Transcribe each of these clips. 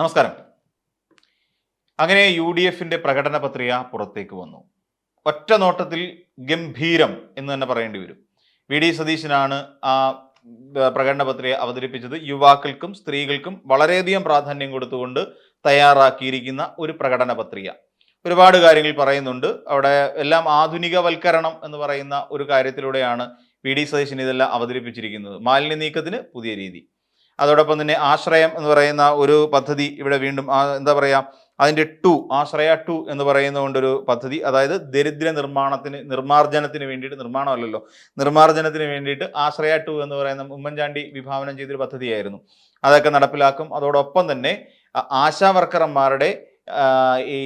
നമസ്കാരം. അങ്ങനെ UDFന്റെ പ്രകടന പത്രിക പുറത്തേക്ക് വന്നു. ഒറ്റ നോട്ടത്തിൽ ഗംഭീരം എന്ന് തന്നെ പറയേണ്ടി വരും. VD സതീശനാണ് ആ പ്രകടന പത്രിക അവതരിപ്പിച്ചത്. യുവാക്കൾക്കും സ്ത്രീകൾക്കും വളരെയധികം പ്രാധാന്യം കൊടുത്തുകൊണ്ട് തയ്യാറാക്കിയിരിക്കുന്ന ഒരു പ്രകടന പത്രിക. ഒരുപാട് കാര്യങ്ങൾ പറയുന്നുണ്ട്. അവിടെ എല്ലാം ആധുനികവൽക്കരണം എന്ന് പറയുന്ന ഒരു കാര്യത്തിലൂടെയാണ് VD സതീശൻ ഇതെല്ലാം അവതരിപ്പിച്ചിരിക്കുന്നത്. മാലിന്യ നീക്കത്തിന് പുതിയ രീതി, അതോടൊപ്പം തന്നെ ആശ്രയം എന്ന് പറയുന്ന ഒരു പദ്ധതി ഇവിടെ വീണ്ടും എന്താ പറയുക, അതിൻ്റെ ആശ്രയ 2 എന്ന് പറയുന്നതുകൊണ്ടൊരു പദ്ധതി, അതായത് ദരിദ്ര നിർമ്മാർജ്ജനത്തിന് വേണ്ടിയിട്ട്, നിർമ്മാർജ്ജനത്തിന് വേണ്ടിയിട്ട് ആശ്രയ 2 എന്ന് പറയുന്ന ഉമ്മൻചാണ്ടി വിഭാവനം ചെയ്തൊരു പദ്ധതിയായിരുന്നു. അതൊക്കെ നടപ്പിലാക്കും. അതോടൊപ്പം തന്നെ ആശാ വർക്കർമാരുടെ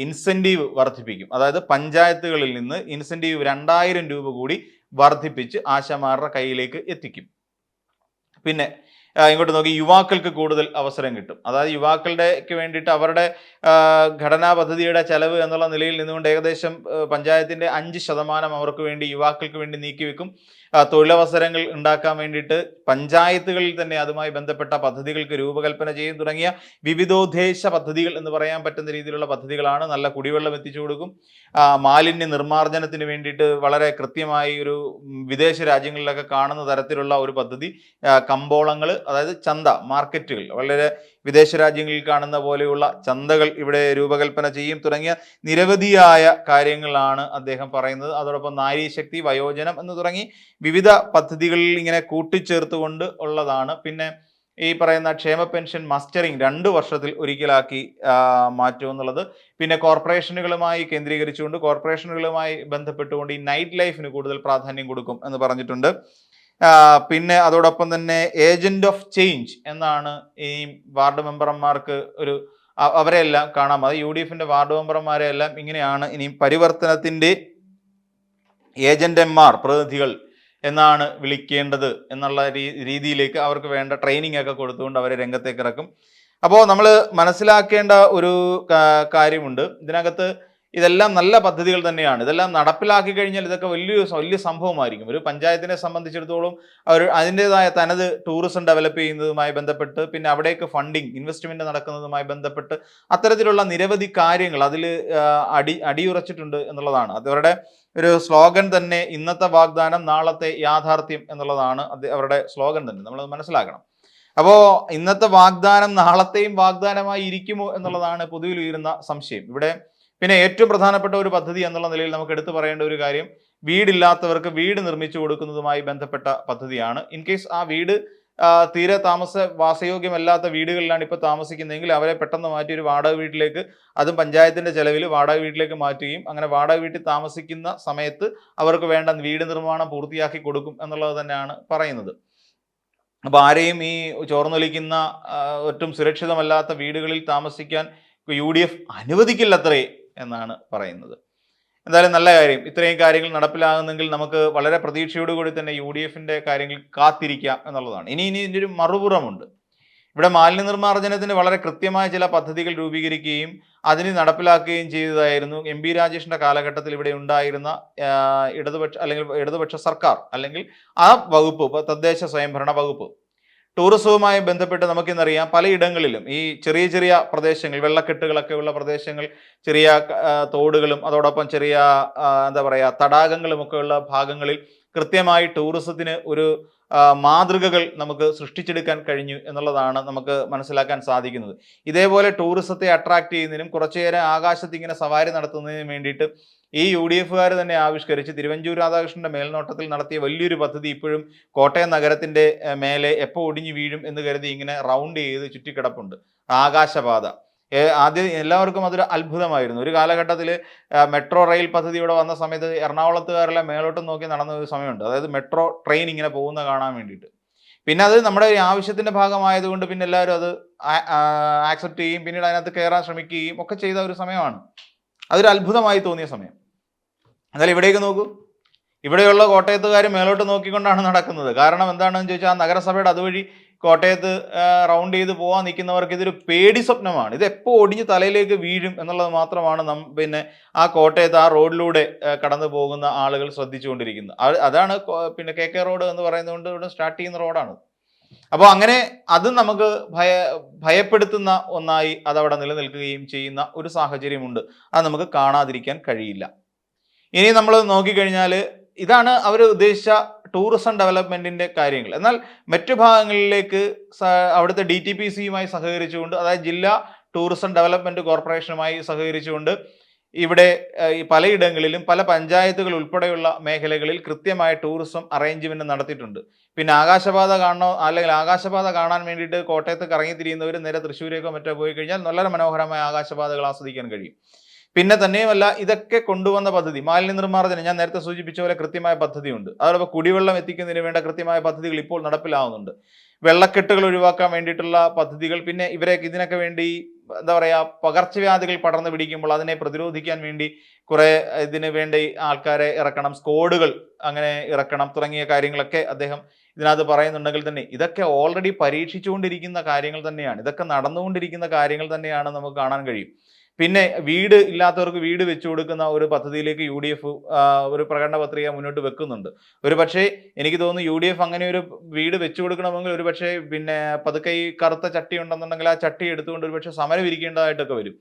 ഇൻസെൻറ്റീവ് വർദ്ധിപ്പിക്കും. അതായത് പഞ്ചായത്തുകളിൽ നിന്ന് ഇൻസെൻറ്റീവ് 2000 രൂപ കൂടി വർദ്ധിപ്പിച്ച് ആശാമാരുടെ കയ്യിലേക്ക് എത്തിക്കും. പിന്നെ ഇങ്ങോട്ട് നോക്കി, യുവാക്കൾക്ക് കൂടുതൽ അവസരം കിട്ടും. അതായത് യുവാക്കളുടെക്ക് വേണ്ടിയിട്ട് അവരുടെ ഘടനാ പദ്ധതിയുടെ ചെലവ് എന്നുള്ള നിലയിൽ നിന്നുകൊണ്ട് ഏകദേശം പഞ്ചായത്തിൻ്റെ 5% അവർക്ക് വേണ്ടി, യുവാക്കൾക്ക് വേണ്ടി നീക്കിവെക്കും. തൊഴിലവസരങ്ങൾ ഉണ്ടാക്കാൻ വേണ്ടിയിട്ട് പഞ്ചായത്തുകളിൽ തന്നെ അതുമായി ബന്ധപ്പെട്ട പദ്ധതികൾക്ക് രൂപകൽപ്പന ചെയ്യും. തുടങ്ങിയ വിവിധോദ്ദേശ പദ്ധതികൾ എന്ന് പറയാൻ പറ്റുന്ന രീതിയിലുള്ള പദ്ധതികളാണ്. നല്ല കുടിവെള്ളം എത്തിച്ചു കൊടുക്കും. മാലിന്യ നിർമ്മാർജ്ജനത്തിന് വേണ്ടിയിട്ട് വളരെ കൃത്യമായി ഒരു വിദേശ രാജ്യങ്ങളിലൊക്കെ കാണുന്ന തരത്തിലുള്ള ഒരു പദ്ധതി, കമ്പോളങ്ങൾ, അതായത് ചന്ത, മാർക്കറ്റുകൾ, വളരെ വിദേശ രാജ്യങ്ങളിൽ കാണുന്ന പോലെയുള്ള ചന്തകൾ ഇവിടെ രൂപകൽപ്പന ചെയ്യും. തുടങ്ങിയ നിരവധിയായ കാര്യങ്ങളാണ് അദ്ദേഹം പറയുന്നത്. അതോടൊപ്പം നാരീശക്തി, വയോജനം എന്ന് തുടങ്ങി വിവിധ പദ്ധതികളിൽ ഇങ്ങനെ കൂട്ടിച്ചേർത്തുകൊണ്ട് ഉള്ളതാണ്. പിന്നെ ഈ പറയുന്ന ക്ഷേമ പെൻഷൻ മസ്റ്ററിങ് 2 വർഷത്തിൽ ഒരിക്കലാക്കി മാറ്റും എന്നുള്ളത്. പിന്നെ കോർപ്പറേഷനുകളുമായി കേന്ദ്രീകരിച്ചുകൊണ്ട്, കോർപ്പറേഷനുകളുമായി ബന്ധപ്പെട്ടുകൊണ്ട് ഈ നൈറ്റ് ലൈഫിന് കൂടുതൽ പ്രാധാന്യം കൊടുക്കും എന്ന് പറഞ്ഞിട്ടുണ്ട്. പിന്നെ അതോടൊപ്പം തന്നെ ഏജന്റ് ഓഫ് ചേഞ്ച് എന്നാണ് ഈ വാർഡ് മെമ്പർമാർക്ക് അവരെല്ലാം കാണാം. അത് UDFന്റെ വാർഡ് മെമ്പർമാരെ എല്ലാം ഇങ്ങനെയാണ് ഇനി പരിവർത്തനത്തിന്റെ ഏജന്റന്മാർ, പ്രതിനിധികൾ എന്നാണ് വിളിക്കേണ്ടത് എന്നുള്ള രീതിയിലേക്ക് അവർക്ക് വേണ്ട ട്രെയിനിങ് ഒക്കെ കൊടുത്തുകൊണ്ട് അവരെ രംഗത്തേക്ക് ഇറക്കും. അപ്പോൾ നമ്മൾ മനസ്സിലാക്കേണ്ട ഒരു കാര്യമുണ്ട്. ഇതിനകത്ത് ഇതെല്ലാം നല്ല പദ്ധതികൾ തന്നെയാണ്. ഇതെല്ലാം നടപ്പിലാക്കി കഴിഞ്ഞാൽ ഇതൊക്കെ വലിയ സംഭവമായിരിക്കും. ഒരു പഞ്ചായത്തിനെ സംബന്ധിച്ചിടത്തോളം അതിൻ്റെതായ തനത് ടൂറിസം ഡെവലപ്പ് ചെയ്യുന്നതുമായി ബന്ധപ്പെട്ട്, പിന്നെ അവിടേക്ക് ഫണ്ടിങ്, ഇൻവെസ്റ്റ്മെന്റ് നടക്കുന്നതുമായി ബന്ധപ്പെട്ട് അത്തരത്തിലുള്ള നിരവധി കാര്യങ്ങൾ അതിൽ അടിയുറച്ചിട്ടുണ്ട് എന്നുള്ളതാണ്. അവരുടെ ഒരു സ്ലോഗൻ തന്നെ, ഇന്നത്തെ വാഗ്ദാനം നാളത്തെ യാഥാർത്ഥ്യം എന്നുള്ളതാണ് അവരുടെ സ്ലോഗൻ തന്നെ. നമ്മൾ മനസ്സിലാക്കണം. അപ്പോൾ ഇന്നത്തെ വാഗ്ദാനം നാളത്തെയും വാഗ്ദാനമായി ഇരിക്കുമോ എന്നുള്ളതാണ് പൊതുവിൽ ഉയരുന്ന സംശയം ഇവിടെ. പിന്നെ ഏറ്റവും പ്രധാനപ്പെട്ട ഒരു പദ്ധതി എന്നുള്ള നിലയിൽ നമുക്ക് എടുത്തു പറയേണ്ട ഒരു കാര്യം, വീടില്ലാത്തവർക്ക് വീട് നിർമ്മിച്ചു കൊടുക്കുന്നതുമായി ബന്ധപ്പെട്ട പദ്ധതിയാണ്. ഇൻ കേസ് ആ വീട് തീരെ വാസയോഗ്യമല്ലാത്ത വീടുകളിലാണ് ഇപ്പോൾ താമസിക്കുന്നതെങ്കിൽ അവരെ പെട്ടെന്ന് മാറ്റി ഒരു വാടക വീട്ടിലേക്ക്, അതും പഞ്ചായത്തിന്റെ ചെലവിൽ വാടക വീട്ടിലേക്ക് മാറ്റുകയും അങ്ങനെ വാടക വീട്ടിൽ താമസിക്കുന്ന സമയത്ത് അവർക്ക് വേണ്ട വീട് നിർമ്മാണം പൂർത്തിയാക്കി കൊടുക്കും എന്നുള്ളത് തന്നെയാണ് പറയുന്നത്. അപ്പോൾ ആരെയും ഈ ചോർന്നൊലിക്കുന്ന ഒട്ടും സുരക്ഷിതമല്ലാത്ത വീടുകളിൽ താമസിക്കാൻ UDF അനുവദിക്കില്ലത്രേ എന്നാണ് പറയുന്നത്. എന്തായാലും നല്ല കാര്യം. ഇത്രയും കാര്യങ്ങൾ നടപ്പിലാകുന്നെങ്കിൽ നമുക്ക് വളരെ പ്രതീക്ഷയോടുകൂടി തന്നെ UDFന്റെ കാര്യങ്ങൾ കാത്തിരിക്കാം എന്നുള്ളതാണ്. ഇനി ഇതിൻ്റെ ഒരു മറുപുറമുണ്ട്. ഇവിടെ മാലിന്യ നിർമ്മാർജ്ജനത്തിന് വളരെ കൃത്യമായ ചില പദ്ധതികൾ രൂപീകരിക്കുകയും അതിന് നടപ്പിലാക്കുകയും ചെയ്തതായിരുന്നു MP രാജേഷിന്റെ കാലഘട്ടത്തിൽ ഇവിടെ ഉണ്ടായിരുന്ന ഇടതുപക്ഷ സർക്കാർ, അല്ലെങ്കിൽ ആ വകുപ്പ്, തദ്ദേശ സ്വയംഭരണ വകുപ്പ്. ടൂറിസവുമായി ബന്ധപ്പെട്ട് നമുക്കിന്നറിയാം, പലയിടങ്ങളിലും ഈ ചെറിയ പ്രദേശങ്ങൾ, വെള്ളക്കെട്ടുകളൊക്കെ ഉള്ള പ്രദേശങ്ങൾ, ചെറിയ തോടുകളും അതോടൊപ്പം ചെറിയ എന്താ പറയുക തടാകങ്ങളും ഒക്കെ ഉള്ള ഭാഗങ്ങളിൽ കൃത്യമായി ടൂറിസത്തിന് ഒരു മാതൃകകൾ നമുക്ക് സൃഷ്ടിച്ചെടുക്കാൻ കഴിഞ്ഞു എന്നുള്ളതാണ് നമുക്ക് മനസ്സിലാക്കാൻ സാധിക്കുന്നത്. ഇതേപോലെ ടൂറിസത്തെ അട്രാക്ട് ചെയ്യുന്നതിനും കുറച്ചുനേരം ആകാശത്ത് ഇങ്ങനെ സവാരി നടത്തുന്നതിനും വേണ്ടിയിട്ട് ഈ UDFകാർ തന്നെ ആവിഷ്കരിച്ച് തിരുവഞ്ചൂർ രാധാകൃഷ്ണന്റെ മേൽനോട്ടത്തിൽ നടത്തിയ വലിയൊരു പദ്ധതി ഇപ്പോഴും കോട്ടയം നഗരത്തിന്റെ മേലെ എപ്പോൾ ഒടിഞ്ഞു വീഴും എന്ന് കരുതി ഇങ്ങനെ റൗണ്ട് ചെയ്ത് ചുറ്റിക്കിടപ്പുണ്ട്. ആകാശപാത ആദ്യം എല്ലാവർക്കും അതൊരു അത്ഭുതമായിരുന്നു. ഒരു കാലഘട്ടത്തിൽ മെട്രോ റെയിൽ പദ്ധതി ഇവിടെ വന്ന സമയത്ത് എറണാകുളത്തുകാരെല്ലാം മേലോട്ട് നോക്കി നടന്ന ഒരു സമയമുണ്ട്. അതായത് മെട്രോ ട്രെയിൻ ഇങ്ങനെ പോകുന്ന കാണാൻ വേണ്ടിയിട്ട്. പിന്നെ അത് നമ്മുടെ ഒരു ആവശ്യത്തിന്റെ ഭാഗമായതുകൊണ്ട് പിന്നെ എല്ലാവരും അത് ആക്സെപ്റ്റ് ചെയ്യും, പിന്നീട് അതിനകത്ത് കയറാൻ ശ്രമിക്കുകയും ഒക്കെ ചെയ്ത ഒരു സമയമാണ്. അതൊരു അത്ഭുതമായി തോന്നിയ സമയം. എന്നാൽ ഇവിടേക്ക് നോക്കൂ, ഇവിടെയുള്ള കോട്ടയത്തുകാർ മേലോട്ട് നോക്കിക്കൊണ്ടാണ് നടക്കുന്നത്. കാരണം എന്താണെന്ന് ചോദിച്ചാൽ, ആ നഗരസഭയുടെ അതുവഴി കോട്ടയത്ത് റൗണ്ട് ചെയ്ത് പോകാൻ നിൽക്കുന്നവർക്ക് ഇതൊരു പേടി സ്വപ്നമാണ്. ഇത് എപ്പോൾ ഒടിഞ്ഞ് തലയിലേക്ക് വീഴും എന്നുള്ളത് മാത്രമാണ് പിന്നെ ആ കോട്ടയത്ത് ആ റോഡിലൂടെ കടന്നു പോകുന്ന ആളുകൾ ശ്രദ്ധിച്ചുകൊണ്ടിരിക്കുന്നത്. അതാണ് പിന്നെ KK റോഡ് എന്ന് പറയുന്നത് കൊണ്ട് ഇവിടെ സ്റ്റാർട്ട് ചെയ്യുന്ന റോഡാണ്. അപ്പോൾ അങ്ങനെ അത് നമുക്ക് ഭയപ്പെടുത്തുന്ന ഒന്നായി അതവിടെ നിലനിൽക്കുകയും ചെയ്യുന്ന ഒരു സാഹചര്യമുണ്ട്. അത് നമുക്ക് കാണാതിരിക്കാൻ കഴിയില്ല. ഇനി നമ്മൾ നോക്കിക്കഴിഞ്ഞാൽ ഇതാണ് അവർ ഉദ്ദേശിച്ച ടൂറിസം ഡെവലപ്മെന്റിന്റെ കാര്യങ്ങൾ. എന്നാൽ മറ്റു ഭാഗങ്ങളിലേക്ക് അവിടുത്തെ DTPCയുമായി സഹകരിച്ചുകൊണ്ട്, അതായത് ജില്ലാ ടൂറിസം ഡെവലപ്മെന്റ് കോർപ്പറേഷനുമായി സഹകരിച്ചുകൊണ്ട് ഇവിടെ ഈ പലയിടങ്ങളിലും പല പഞ്ചായത്തുകൾ ഉൾപ്പെടെയുള്ള മേഖലകളിൽ കൃത്യമായ ടൂറിസം അറേഞ്ച്മെന്റ് നടത്തിയിട്ടുണ്ട്. പിന്നെ ആകാശപാത കാണണോ അല്ലെങ്കിൽ ആകാശപാത കാണാൻ വേണ്ടിയിട്ട് കോട്ടയത്ത് കറങ്ങിത്തിരിയുന്നവർ നേരെ തൃശ്ശൂരേക്കോ മറ്റോ പോയി കഴിഞ്ഞാൽ വളരെ മനോഹരമായ ആകാശപാതകൾ ആസ്വദിക്കാൻ കഴിയും. പിന്നെ തന്നെയുമല്ല, ഇതൊക്കെ കൊണ്ടുവന്ന പദ്ധതി മാലിന്യ നിർമ്മാർജ്ജനം ഞാൻ നേരത്തെ സൂചിപ്പിച്ച പോലെ കൃത്യമായ പദ്ധതിയുണ്ട്. അതോടൊപ്പം കുടിവെള്ളം എത്തിക്കുന്നതിന് വേണ്ട കൃത്യമായ പദ്ധതികൾ ഇപ്പോൾ നടപ്പിലാവുന്നുണ്ട്. വെള്ളക്കെട്ടുകൾ ഒഴിവാക്കാൻ വേണ്ടിയിട്ടുള്ള പദ്ധതികൾ, പിന്നെ ഇതിനൊക്കെ വേണ്ടി എന്താ പറയുക, പകർച്ചവ്യാധികൾ പടർന്നു പിടിക്കുമ്പോൾ അതിനെ പ്രതിരോധിക്കാൻ വേണ്ടി കുറെ ഇതിന് വേണ്ടി ആൾക്കാരെ ഇറക്കണം, സ്ക്വാഡുകൾ അങ്ങനെ ഇറക്കണം തുടങ്ങിയ കാര്യങ്ങളൊക്കെ അദ്ദേഹം ഇതിനകത്ത് പറയുന്നുണ്ടെങ്കിൽ തന്നെ ഇതൊക്കെ ഓൾറെഡി പരീക്ഷിച്ചുകൊണ്ടിരിക്കുന്ന കാര്യങ്ങൾ തന്നെയാണ്. ഇതൊക്കെ നടന്നുകൊണ്ടിരിക്കുന്ന കാര്യങ്ങൾ തന്നെയാണ് നമുക്ക് കാണാൻ കഴിയും. പിന്നെ വീട് ഇല്ലാത്തവർക്ക് വീട് വെച്ചു കൊടുക്കുന്ന ഒരു പദ്ധതിയിലേക്ക് UDF ഒരു പ്രകടന പത്രിക മുന്നോട്ട് വെക്കുന്നുണ്ട്. ഒരു പക്ഷേ എനിക്ക് തോന്നുന്നു UDF അങ്ങനെ ഒരു വീട് വെച്ചു കൊടുക്കണമെങ്കിൽ ഒരു പക്ഷേ പിന്നെ പതുക്കെ ഈ കറുത്ത ചട്ടി ഉണ്ടെന്നുണ്ടെങ്കിൽ ആ ചട്ടി എടുത്തുകൊണ്ട് ഒരു പക്ഷേ സമരം ഇരിക്കേണ്ടതായിട്ടൊക്കെ വരും.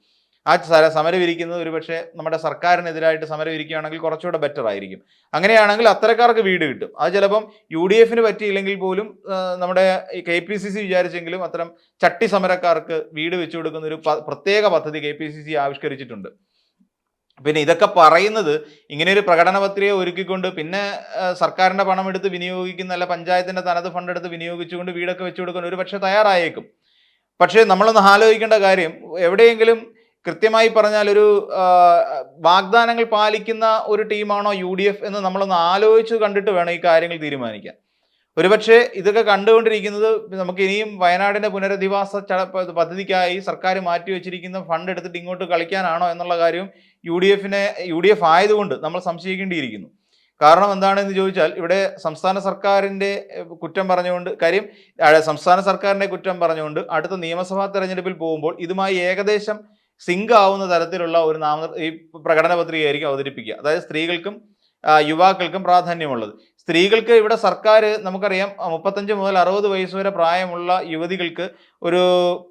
ആ സമരം ഇരിക്കുന്നത് ഒരു പക്ഷേ നമ്മുടെ സർക്കാരിനെതിരായിട്ട് സമരം ഇരിക്കുകയാണെങ്കിൽ കുറച്ചുകൂടെ ബെറ്റർ ആയിരിക്കും. അങ്ങനെയാണെങ്കിൽ അത്തരക്കാർക്ക് വീട് കിട്ടും. അത് ചിലപ്പം UDFന് പറ്റിയില്ലെങ്കിൽ പോലും നമ്മുടെ KPCC വിചാരിച്ചെങ്കിലും അത്തരം ചട്ടി സമരക്കാർക്ക് വീട് വെച്ചു കൊടുക്കുന്ന ഒരു പ്രത്യേക പദ്ധതി KPCC ആവിഷ്കരിച്ചിട്ടുണ്ട്. പിന്നെ ഇതൊക്കെ പറയുന്നത് ഇങ്ങനെ ഒരു പ്രകടന പത്രിക ഒരുക്കിക്കൊണ്ട് പിന്നെ സർക്കാരിന്റെ പണം എടുത്ത് വിനിയോഗിക്കുന്ന, അല്ല പഞ്ചായത്തിന്റെ തനത് ഫണ്ട് എടുത്ത് വിനിയോഗിച്ചുകൊണ്ട് വീടൊക്കെ വെച്ചു കൊടുക്കാൻ ഒരു പക്ഷേ തയ്യാറായേക്കും. പക്ഷേ നമ്മളൊന്ന് ആലോചിക്കേണ്ട കാര്യം, എവിടെയെങ്കിലും കൃത്യമായി പറഞ്ഞാൽ ഒരു വാഗ്ദാനങ്ങൾ പാലിക്കുന്ന ഒരു ടീമാണോ UDF എന്ന് നമ്മളൊന്ന് ആലോചിച്ച് കണ്ടിട്ട് വേണം ഈ കാര്യങ്ങൾ തീരുമാനിക്കാൻ. ഒരുപക്ഷെ ഇതൊക്കെ കണ്ടുകൊണ്ടിരിക്കുന്നത് നമുക്ക് ഇനിയും വയനാടിന്റെ പുനരധിവാസ പദ്ധതിക്കായി സർക്കാർ മാറ്റിവെച്ചിരിക്കുന്ന ഫണ്ട് എടുത്തിട്ട് ഇങ്ങോട്ട് കളിക്കാനാണോ എന്നുള്ള കാര്യം UDF ആയതുകൊണ്ട് നമ്മൾ സംശയിക്കേണ്ടിയിരിക്കുന്നു. കാരണം എന്താണെന്ന് ചോദിച്ചാൽ ഇവിടെ സംസ്ഥാന സർക്കാരിന്റെ കുറ്റം പറഞ്ഞുകൊണ്ട് സംസ്ഥാന സർക്കാരിന്റെ കുറ്റം പറഞ്ഞുകൊണ്ട് അടുത്ത നിയമസഭാ തെരഞ്ഞെടുപ്പിൽ പോകുമ്പോൾ ഇതുമായി ഏകദേശം സിങ്ക് ആവുന്ന തരത്തിലുള്ള ഒരു ഈ പ്രകടന പത്രികയായിരിക്കും അവതരിപ്പിക്കുക. അതായത് സ്ത്രീകൾക്കും യുവാക്കൾക്കും പ്രാധാന്യമുള്ളത്. സ്ത്രീകൾക്ക് ഇവിടെ സർക്കാർ നമുക്കറിയാം 35 മുതൽ 60 വയസ്സ് വരെ പ്രായമുള്ള യുവതികൾക്ക് ഒരു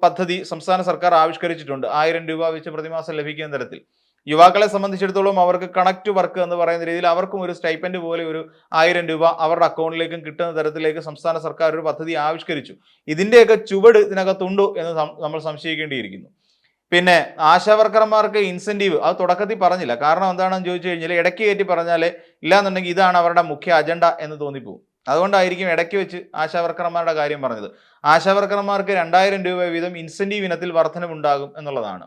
പദ്ധതി സംസ്ഥാന സർക്കാർ ആവിഷ്കരിച്ചിട്ടുണ്ട്. 1000 രൂപ വെച്ച് പ്രതിമാസം ലഭിക്കുന്ന തരത്തിൽ. യുവാക്കളെ സംബന്ധിച്ചിടത്തോളം അവർക്ക് കണക്ട് വർക്ക് എന്ന് പറയുന്ന രീതിയിൽ അവർക്കും ഒരു സ്റ്റൈപ്പൻഡ് പോലെ ഒരു 1000 രൂപ അവരുടെ അക്കൗണ്ടിലേക്കും കിട്ടുന്ന തരത്തിലേക്ക് സംസ്ഥാന സർക്കാർ ഒരു പദ്ധതി ആവിഷ്കരിച്ചു. ഇതിന്റെയൊക്കെ ചുവട് ഇതിനകത്തുണ്ടോ എന്ന് നമ്മൾ സംശയിക്കേണ്ടിയിരിക്കുന്നു. പിന്നെ ആശാവർക്കർമാർക്ക് ഇൻസെന്റീവ് അത് തുടക്കത്തിൽ പറഞ്ഞില്ല. കാരണം എന്താണെന്ന് ചോദിച്ചു കഴിഞ്ഞാൽ ഇടയ്ക്ക് കയറ്റി പറഞ്ഞാൽ ഇല്ലാന്നുണ്ടെങ്കിൽ ഇതാണ് അവരുടെ മുഖ്യ അജണ്ട എന്ന് തോന്നിപ്പോകും. അതുകൊണ്ടായിരിക്കും ഇടയ്ക്ക് വെച്ച് ആശാവർക്കർമാരുടെ കാര്യം പറഞ്ഞത്. ആശാവർക്കർമാർക്ക് 2000 രൂപ വീതം ഇൻസെന്റീവ് ഇനത്തിൽ വർധനമുണ്ടാകും എന്നുള്ളതാണ്.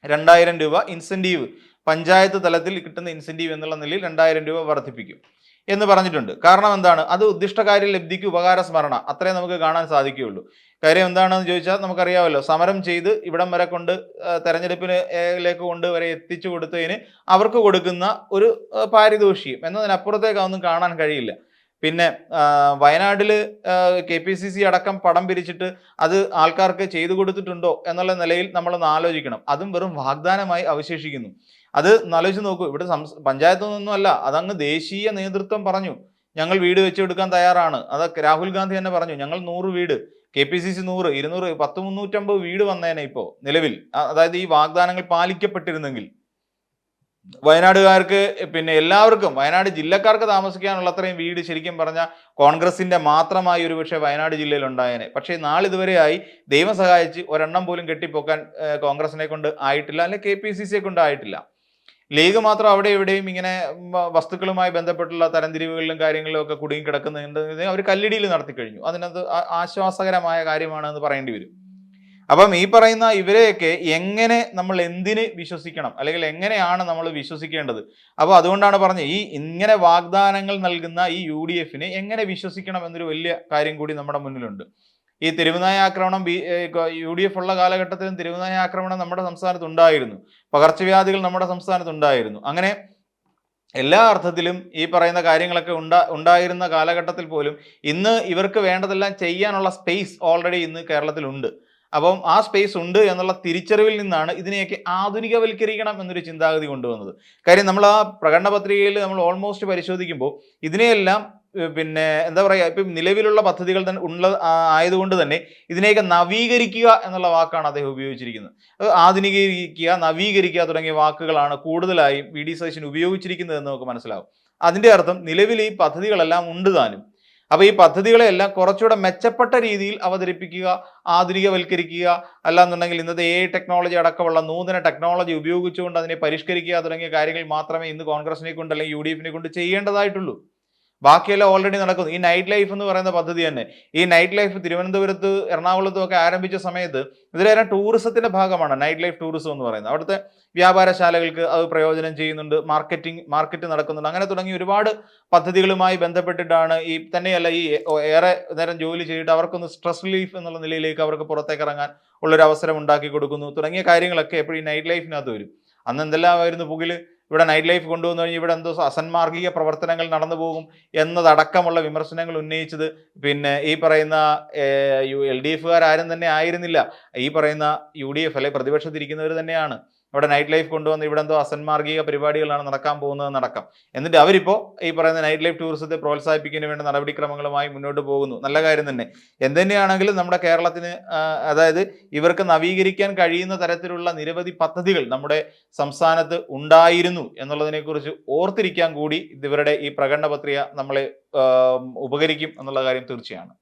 2000 രൂപ ഇൻസെന്റീവ്, പഞ്ചായത്ത് തലത്തിൽ കിട്ടുന്ന ഇൻസെന്റീവ് എന്നുള്ള നിലയിൽ 2000 രൂപ വർദ്ധിപ്പിക്കും എന്ന് പറഞ്ഞിട്ടുണ്ട്. കാരണം എന്താണ്? അത് ഉദ്ദിഷ്ടകാര്യ ലബ്ധിക്ക് ഉപകാര സ്മരണ, അത്രേ നമുക്ക് കാണാൻ സാധിക്കുകയുള്ളൂ. കാര്യം എന്താണെന്ന് ചോദിച്ചാൽ നമുക്കറിയാമല്ലോ, സമരം ചെയ്ത് ഇവിടം വരെ കൊണ്ട് തെരഞ്ഞെടുപ്പിലേക്ക് കൊണ്ട് വരെ എത്തിച്ചു കൊടുത്തതിന് അവർക്ക് കൊടുക്കുന്ന ഒരു പാരിതോഷികം എന്നതിനപ്പുറത്തേക്ക് അതൊന്നും കാണാൻ കഴിയില്ല. പിന്നെ വയനാട്ടിൽ KPCC അടക്കം പടം പിരിച്ചിട്ട് അത് ആൾക്കാർക്ക് ചെയ്തു കൊടുത്തിട്ടുണ്ടോ എന്നുള്ള നിലയിൽ നമ്മളൊന്ന് ആലോചിക്കണം. അതും വെറും വാഗ്ദാനമായി അവശേഷിക്കുന്നു. അത് ആലോചിച്ച് നോക്കൂ. ഇവിടെ പഞ്ചായത്തൊന്നും അല്ല, അതങ്ങ് ദേശീയ നേതൃത്വം പറഞ്ഞു ഞങ്ങൾ വീട് വെച്ചു കൊടുക്കാൻ തയ്യാറാണ്. അത് രാഹുൽ ഗാന്ധി തന്നെ പറഞ്ഞു ഞങ്ങൾ 100 വീട്, KPCC 100, 200, 10, 350 വീട് വന്നേനെ ഇപ്പോൾ നിലവിൽ. അതായത് ഈ വാഗ്ദാനങ്ങൾ പാലിക്കപ്പെട്ടിരുന്നെങ്കിൽ വയനാടുകാർക്ക്, പിന്നെ എല്ലാവർക്കും, വയനാട് ജില്ലക്കാർക്ക് താമസിക്കാനുള്ള അത്രയും വീട് ശരിക്കും പറഞ്ഞാൽ കോൺഗ്രസിന്റെ മാത്രമായി ഒരുപക്ഷെ വയനാട് ജില്ലയിൽ ഉണ്ടായേനെ. പക്ഷേ നാളിതുവരെയായി ദൈവം സഹായിച്ച് ഒരെണ്ണം പോലും കെട്ടിപ്പൊക്കാൻ കോൺഗ്രസിനെ കൊണ്ട് ആയിട്ടില്ല, അല്ലെങ്കിൽ KPCCയെ കൊണ്ട് ആയിട്ടില്ല. ലീഗ് മാത്രം അവിടെ എവിടെയും ഇങ്ങനെ വസ്തുക്കളുമായി ബന്ധപ്പെട്ടുള്ള തരംതിരിവുകളിലും കാര്യങ്ങളിലും ഒക്കെ കുടുങ്ങിക്കിടക്കുന്നുണ്ട്. അവർ കല്ലിടിയിൽ നടത്തി കഴിഞ്ഞു. അതിനകത്ത് ആശ്വാസകരമായ കാര്യമാണെന്ന് പറയേണ്ടി വരും. അപ്പം ഈ പറയുന്ന ഇവരെയൊക്കെ എങ്ങനെ നമ്മൾ എന്തിന് വിശ്വസിക്കണം, അല്ലെങ്കിൽ എങ്ങനെയാണ് നമ്മൾ വിശ്വസിക്കേണ്ടത്? അപ്പോൾ അതുകൊണ്ടാണ് പറഞ്ഞത് ഈ ഇങ്ങനെ വാഗ്ദാനങ്ങൾ നൽകുന്ന ഈ UDFനെ എങ്ങനെ വിശ്വസിക്കണം എന്നൊരു വലിയ കാര്യം കൂടി നമ്മുടെ മുന്നിലുണ്ട്. ഈ തെരുവുനായ ആക്രമണം UDF ഉള്ള കാലഘട്ടത്തിലും തെരുവുനായ ആക്രമണം നമ്മുടെ സംസ്ഥാനത്ത് ഉണ്ടായിരുന്നു. പകർച്ചവ്യാധികൾ നമ്മുടെ സംസ്ഥാനത്ത് ഉണ്ടായിരുന്നു. അങ്ങനെ എല്ലാ അർത്ഥത്തിലും ഈ പറയുന്ന കാര്യങ്ങളൊക്കെ ഉണ്ടായിരുന്ന കാലഘട്ടത്തിൽ പോലും ഇന്ന് ഇവർക്ക് വേണ്ടതെല്ലാം ചെയ്യാനുള്ള സ്പേസ് ഓൾറെഡി ഇന്ന് കേരളത്തിലുണ്ട്. അപ്പം ആ സ്പേസ് ഉണ്ട് എന്നുള്ള തിരിച്ചറിവിൽ നിന്നാണ് ഇതിനെയൊക്കെ ആധുനികവൽക്കരിക്കണം എന്നൊരു ചിന്താഗതി കൊണ്ടുവന്നത്. കാര്യം നമ്മൾ ആ പ്രകടന പത്രികയിൽ നമ്മൾ ഓൾമോസ്റ്റ് പരിശോധിക്കുമ്പോൾ ഇതിനെയെല്ലാം പിന്നെ എന്താ പറയുക, ഇപ്പം നിലവിലുള്ള പദ്ധതികൾ തന്നെ ആയതുകൊണ്ട് തന്നെ ഇതിനെയൊക്കെ നവീകരിക്കുക എന്നുള്ള വാക്കാണ് അദ്ദേഹം ഉപയോഗിച്ചിരിക്കുന്നത്. ആധുനികീകരിക്കുക, നവീകരിക്കുക തുടങ്ങിയ വാക്കുകളാണ് കൂടുതലായും വി ഡി സതീശൻ ഉപയോഗിച്ചിരിക്കുന്നത് എന്ന് നമുക്ക് മനസ്സിലാവും. അതിന്റെ അർത്ഥം നിലവിൽ ഈ പദ്ധതികളെല്ലാം ഉണ്ട് താനും. അപ്പൊ ഈ പദ്ധതികളെല്ലാം കുറച്ചുകൂടെ മെച്ചപ്പെട്ട രീതിയിൽ അവതരിപ്പിക്കുക, ആധുനികവൽക്കരിക്കുക, അല്ലാന്നുണ്ടെങ്കിൽ ഇന്നത്തെ AI ടെക്നോളജി അടക്കമുള്ള നൂതന ടെക്നോളജി ഉപയോഗിച്ചുകൊണ്ട് അതിനെ പരിഷ്കരിക്കുക തുടങ്ങിയ കാര്യങ്ങൾ മാത്രമേ ഇന്ന് കോൺഗ്രസിനെ കൊണ്ട് അല്ലെങ്കിൽ UDF കൊണ്ട് ചെയ്യേണ്ടതായിട്ടുള്ളൂ. ബാക്കിയെല്ലാം ഓൾറെഡി നടക്കുന്നു. ഈ നൈറ്റ് ലൈഫ് എന്ന് പറയുന്ന പദ്ധതി തന്നെ, ഈ നൈറ്റ് ലൈഫ് തിരുവനന്തപുരത്ത് എറണാകുളത്തും ഒക്കെ ആരംഭിച്ച സമയത്ത് ഇതിലെല്ലാം ടൂറിസത്തിന്റെ ഭാഗമാണ് നൈറ്റ് ലൈഫ് ടൂറിസം എന്ന് പറയുന്നത്. അവിടുത്തെ വ്യാപാരശാലകൾക്ക് അത് പ്രയോജനം ചെയ്യുന്നുണ്ട്, മാർക്കറ്റ് നടക്കുന്നുണ്ട്. അങ്ങനെ തുടങ്ങി ഒരുപാട് പദ്ധതികളുമായി ബന്ധപ്പെട്ടിട്ടാണ് ഈ തന്നെയല്ല ഈ ഏറെ നേരം ജോലി ചെയ്തിട്ട് അവർക്കൊന്ന് സ്ട്രെസ് റിലീഫ് എന്നുള്ള നിലയിലേക്ക് അവർക്ക് പുറത്തേക്ക് ഇറങ്ങാൻ ഉള്ളൊരു അവസരം ഉണ്ടാക്കി കൊടുക്കുന്നു തുടങ്ങിയ കാര്യങ്ങളൊക്കെ എപ്പോഴും ഈ നൈറ്റ് ലൈഫിനകത്ത് വരും. അന്ന് എന്തെല്ലാമായിരുന്നു പുകില്, ഇവിടെ നൈറ്റ് ലൈഫ് കൊണ്ടുവന്നു കഴിഞ്ഞാൽ ഇവിടെ എന്തോ അസന്മാർഗിക പ്രവർത്തനങ്ങൾ നടന്നു പോകും എന്നതടക്കമുള്ള വിമർശനങ്ങൾ ഉന്നയിച്ചത് പിന്നെ ഈ പറയുന്ന LDF ആരും തന്നെ ആയിരുന്നില്ല, ഈ പറയുന്ന UDF അല്ലെ പ്രതിപക്ഷത്തിരിക്കുന്നവർ തന്നെയാണ്. ഇവിടെ നൈറ്റ് ലൈഫ് കൊണ്ടുവന്ന് ഇവിടെ എന്തോ അസന്മാർഗിക പരിപാടികളാണ് നടക്കാൻ പോകുന്നതെന്നടക്കം. എന്നിട്ട് അവരിപ്പോൾ ഈ പറയുന്ന നൈറ്റ് ലൈഫ് ടൂറിസത്തെ പ്രോത്സാഹിപ്പിക്കുന്നതിന് വേണ്ട നടപടിക്രമങ്ങളുമായി മുന്നോട്ട് പോകുന്നു. നല്ല കാര്യം തന്നെ. എന്തുതന്നെയാണെങ്കിലും നമ്മുടെ കേരളത്തിന് അതായത് ഇവർക്ക് നവീകരിക്കാൻ കഴിയുന്ന തരത്തിലുള്ള നിരവധി പദ്ധതികൾ നമ്മുടെ സംസ്ഥാനത്ത് ഉണ്ടായിരുന്നു എന്നുള്ളതിനെക്കുറിച്ച് ഓർത്തിരിക്കാൻ കൂടി ഇവരുടെ ഈ പ്രകടന പത്രിക നമ്മളെ ഉപകരിക്കും എന്നുള്ള കാര്യം തീർച്ചയാണ്.